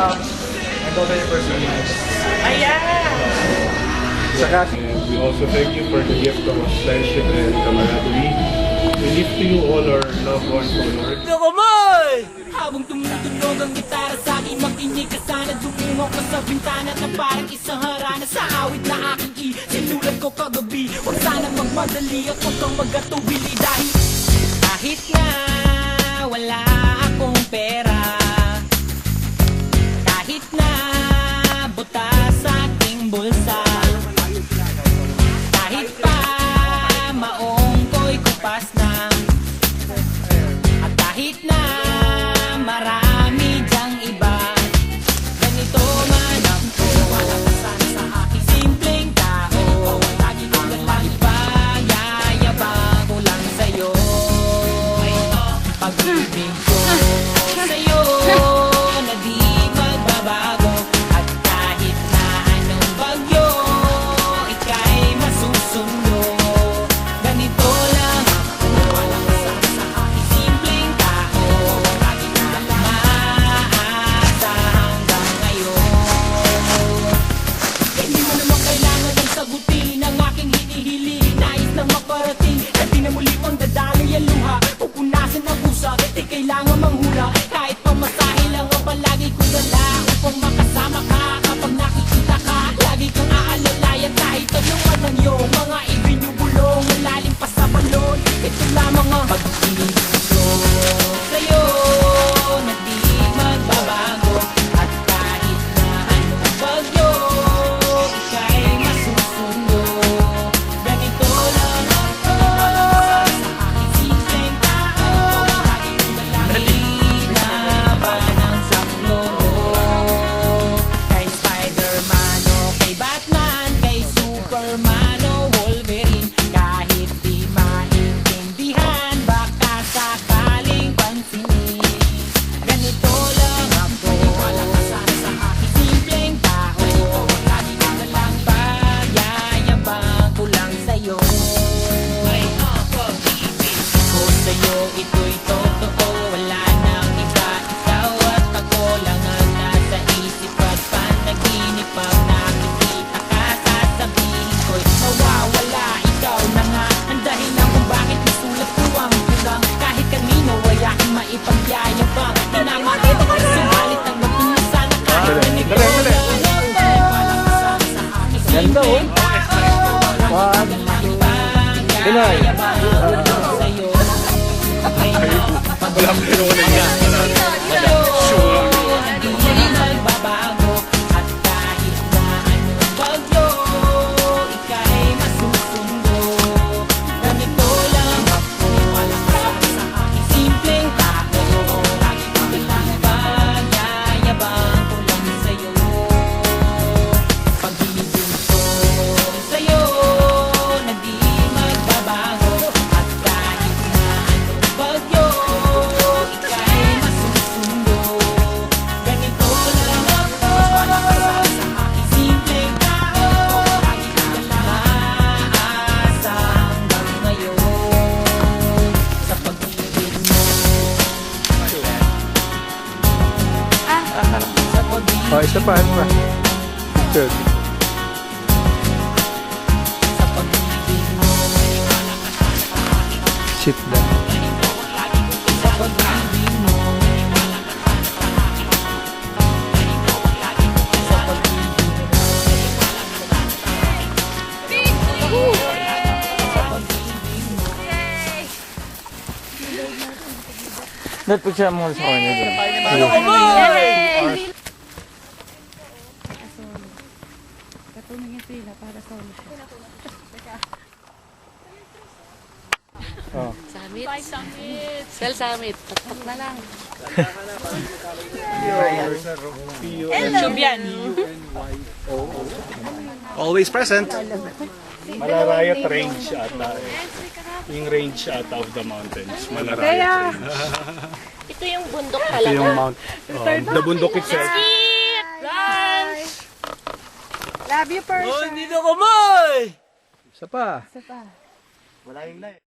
my daughter's first name. Saka, we also thank you for the gift of friendship and camaraderie. We lift to you all our loved ones, O Lord. Habang tumutunog ang gitara sa akin, makinig ka sana. Dumungok ka sa bintana na parang isang harana. Sa awit na aking sinulat ko kagabi. Huwag sana magmadali at huwag kang magkatubili. Dahil kahit na wala akong pera, kahit na butas sa aking bulsa, kahit pa maong ko'y kupas na, at kahit na marami dyang iba, ganito man ako. Wala ka sana sa aking simpleng tao. Lagi ko lang ipayayabang ko lang sa'yo. Pag-ibig ko sa'yo na di magbabago. At kahit na anong bagyo, ika'y masusundo. Ganito lang ako. Wala ka sana sa aking simpleng tao. Lagi ko lang maasa hanggang ngayon. Hindi mo naman kailangan ng sagutin ang aking hinihiling. Nais nang maparating at di na muli pang dadaloy ang luha. Pupunasan ang pusa, di kailangan manghula. Kahit pamasahe lang ang palagi ko dala upang makasama ka. Kapag nakikita ka, lagi kang aalalayan. Kahit anong man yung mga ibinubulong, malalim pa sa balon. Ito lamang ang pag-ibig ko sa'yo na di magbabago. At kahit na anong bagyo, ika'y masusundo. Ganito lang ako sa aking simpleng tao. Lagi ko nalinaban ang saklo. Kay Spider-Man o kay Batman, kay Superman o Wolverine, kahit di maintindihan, baka sakaling pansinin. Ganito lang ako. Wala ka sana sa aking simpleng tao. Lagi ko na lang payayabang ko lang sa'yo. Ko sa'yo, ito'y totoo. Wala nang iba, ikaw at ako lang ang nasa isip at panaginip. Pag nakikita ka, sasabihin ko'y mawawala. Ikaw na nga ang dahilan kung bakit nasulat ko ang kulang. Kahit kanino ay aking maipagyayabang. Tinamakit ako, subalit ang magpumusa na kahit ganito lang ako. Wala ka sana sa aking simpleng tao. Lagi ko na lang payayabang ko lang sa'yo. Walang pinunan niya. Hindi magbabago. At kahit na anong bagyo, ika'y masusundo. Ganito lang ako. Wala ka sa aking simpleng tao. Lagi ko lang payayabang ko lang sa'yo. Pag-ibig ko sa'yo na di magbabago. At kahit na anong bagyo, ika'y masusundo. Ganito lang ako. Wala ka sa aking simpleng tao. Lagi ko lang maasa hanggang ngayon. Sa pag-ibig mo. Sa pag-ibig Oh, isa pa, ano pa? Picture. sa pag-ibig mo. Sit down. Sa pag-ibig mo. Sa pag-ibig mo. Nagpicture mo sa kanya dun. Katulong yung pila para sa ulo siya. Oh. Summit. Cell Summit. Tatak na lang. Always present. Malarayat range ata. Yung range ata of the mountains. Malarayat range. Ito yung bundok Ito talaga. yung mount. The bundok itself. Eat! Lunch! Love you, person. Hindi na kamay! Isa pa. Isa pa. Wala yung light.